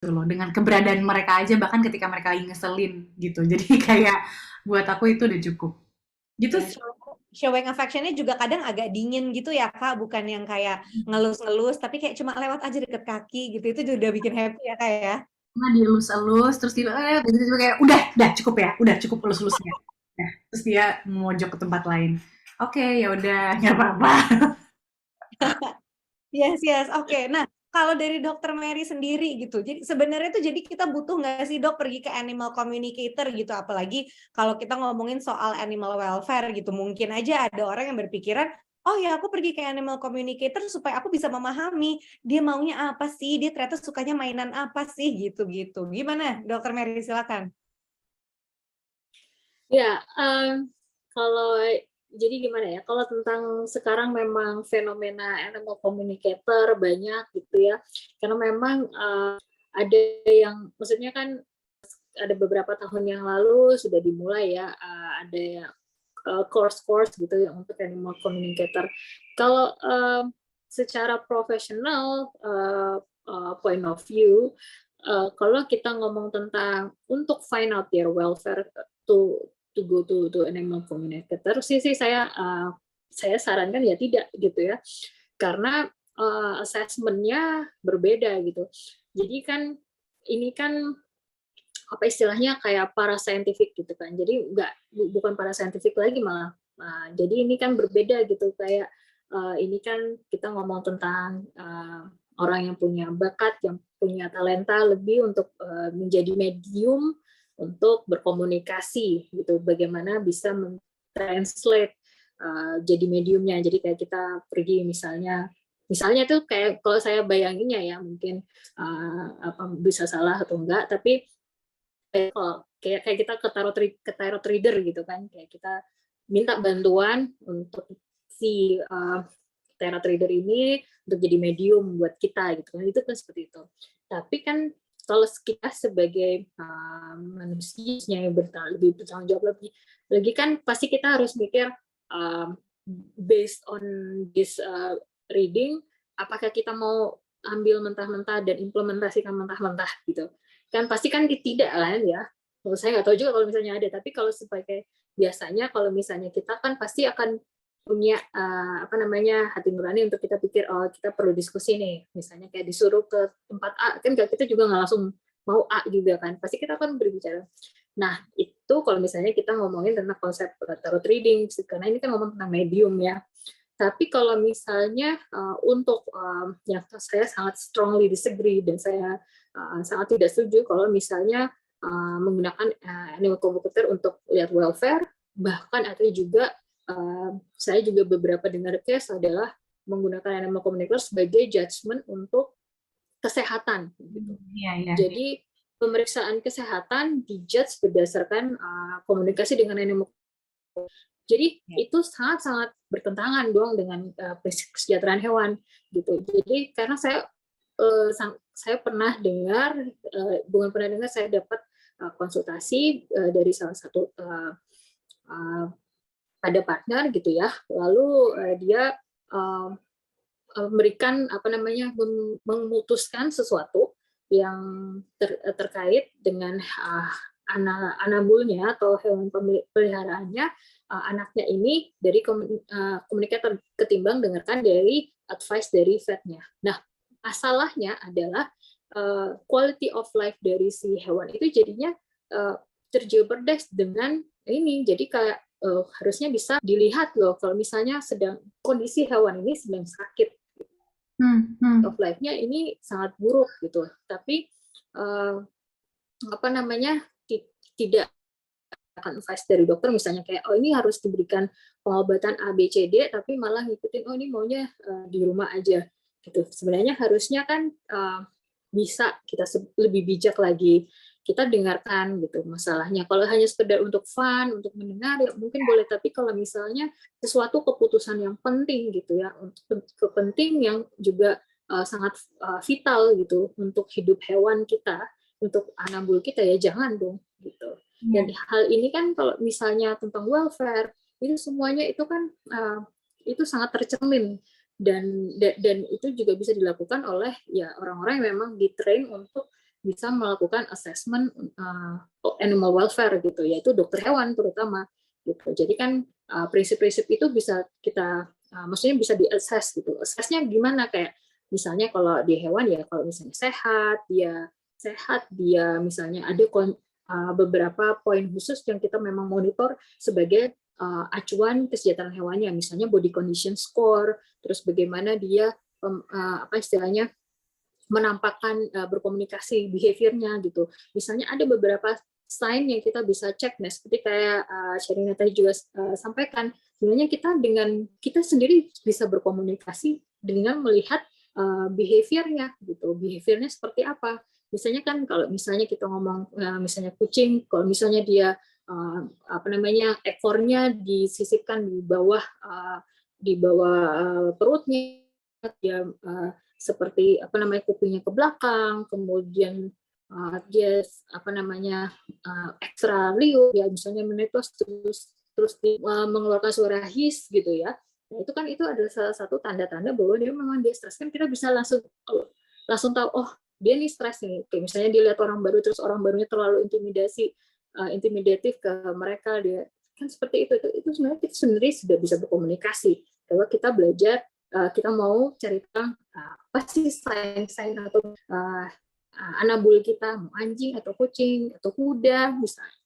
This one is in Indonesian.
gitu loh, dengan keberadaan mereka aja bahkan ketika mereka lagi ngeselin gitu. Jadi kayak buat aku itu udah cukup. Gitu Ya, sih. showing affection-nya juga kadang agak dingin gitu ya Kak, bukan yang kayak ngelus-ngelus, tapi kayak cuma lewat aja deket kaki gitu, itu juga udah bikin happy ya Kak ya. Nah, dielus-elus terus tiba-tiba kayak udah cukup ya, udah cukup elus-elusnya. Nah, terus dia mojok ke tempat lain. Oke, ya udah nggak apa-apa. Yes, yes, oke. Nah, kalau dari Dokter Mary sendiri gitu, jadi sebenarnya tuh jadi kita butuh nggak sih Dok pergi ke animal communicator gitu, apalagi kalau kita ngomongin soal animal welfare gitu, mungkin aja ada orang yang berpikiran, oh ya aku pergi ke animal communicator supaya aku bisa memahami dia maunya apa sih, dia ternyata sukanya mainan apa sih gitu-gitu. Gimana Dokter Mary, silakan. Ya, kalau jadi gimana ya, kalau tentang sekarang memang fenomena animal communicator banyak gitu ya, karena memang, ada yang maksudnya kan ada beberapa tahun yang lalu sudah dimulai ya, ada course-course gitu ya untuk animal communicator. Kalau, secara profesional, point of view, kalau kita ngomong tentang untuk find out their welfare to go to animal communicator sih saya sarankan ya tidak gitu ya, karena assessment-nya berbeda gitu. Jadi kan ini kan apa istilahnya kayak para scientific gitu kan. Jadi bukan para scientific lagi malah. Nah, jadi ini kan berbeda gitu kayak ini kan kita ngomong tentang orang yang punya bakat, yang punya talenta lebih untuk menjadi medium untuk berkomunikasi gitu. Bagaimana bisa mentranslate jadi mediumnya. Jadi kayak kita pergi misalnya tuh kayak kalau saya bayanginnya ya mungkin apa bisa salah atau enggak, tapi kayak kita ke tarot reader gitu kan, kayak kita minta bantuan untuk si tarot reader ini untuk jadi medium buat kita gitu kan, itu kan seperti itu. Tapi kan kalau kita sebagai manusia yang lebih bertanggung jawab lagi kan pasti kita harus mikir um, based on this reading, apakah kita mau ambil mentah-mentah dan implementasikan mentah-mentah gitu kan, pasti kan tidak lah ya. Kalau saya nggak tahu juga kalau misalnya ada, tapi kalau sebagai biasanya kalau misalnya kita kan pasti akan punya apa namanya hati nurani untuk kita pikir oh kita perlu diskusi nih, misalnya kayak disuruh ke tempat A kan kita juga nggak langsung mau A juga kan, pasti kita akan berbicara. Nah itu kalau misalnya kita ngomongin tentang konsep tarot reading, karena ini kan ngomong tentang medium ya. Tapi kalau misalnya untuk yang saya sangat strongly disagree dan saya sangat tidak setuju kalau misalnya menggunakan animal communicator untuk lihat welfare, bahkan atau juga saya juga beberapa dengar case adalah menggunakan animal communicator sebagai judgement untuk kesehatan gitu. Iya, iya. Jadi pemeriksaan kesehatan dijudge berdasarkan komunikasi dengan animal. Jadi Ya. itu sangat-sangat bertentangan dong dengan kesejahteraan hewan gitu. Jadi karena saya pernah dengar, bukan pernah dengar, saya dapat konsultasi dari salah satu pada partner gitu ya. Lalu dia memberikan apa namanya memutuskan sesuatu yang terkait dengan anabulnya atau hewan peliharaannya, anaknya ini dari komunikator ketimbang dengarkan dari advice dari vetnya. Nah, masalahnya adalah quality of life dari si hewan itu jadinya terjeopardize dengan ini. Jadi kayak harusnya bisa dilihat loh kalau misalnya sedang kondisi hewan ini sedang sakit, of life-nya ini sangat buruk gitu. Tapi apa namanya tidak akan advice dari dokter misalnya kayak oh ini harus diberikan pengobatan A B C D, tapi malah ngikutin oh ini maunya di rumah aja gitu. Sebenarnya harusnya kan bisa kita lebih bijak lagi, kita dengarkan gitu masalahnya. Kalau hanya sekedar untuk fun, untuk mendengar ya mungkin boleh, tapi kalau misalnya sesuatu keputusan yang penting gitu ya, penting yang juga sangat vital gitu untuk hidup hewan kita, untuk anabul kita ya jangan dong gitu. Dan hal ini kan kalau misalnya tentang welfare itu semuanya itu kan itu sangat tercermin dan itu juga bisa dilakukan oleh ya orang-orang yang memang ditrain untuk bisa melakukan assessment animal welfare gitu, yaitu dokter hewan terutama gitu. Jadi kan prinsip-prinsip itu bisa kita maksudnya bisa di-assess gitu. Assessnya gimana, kayak misalnya kalau di hewan ya kalau misalnya sehat dia misalnya ada beberapa poin khusus yang kita memang monitor sebagai acuan kesejahteraan hewannya, misalnya body condition score, terus bagaimana dia apa istilahnya menampakkan berkomunikasi behaviornya gitu. Misalnya ada beberapa sign yang kita bisa cek, nah seperti kayak Sherina tadi juga sampaikan, sebenarnya kita sendiri bisa berkomunikasi dengan melihat behaviornya gitu, behaviornya seperti apa. Misalnya kan kalau misalnya kita ngomong misalnya kucing, kalau misalnya dia ekornya disisipkan di bawah perutnya, dia seperti kupingnya ke belakang, kemudian dia ekstra liur, ya misalnya menetes terus mengeluarkan suara his gitu ya. Nah, itu adalah salah satu tanda-tanda bahwa dia memang dia stres. Kan kita bisa langsung tahu, oh dia nih stres nih. Kayak misalnya dia lihat orang baru, terus orang barunya terlalu intimidatif ke mereka, dia kan seperti itu sebenarnya kita sendiri sudah bisa berkomunikasi. Kalau kita belajar, kita mau cari tahu apa sih sign atau anabul kita, mau anjing atau kucing atau kuda misalnya.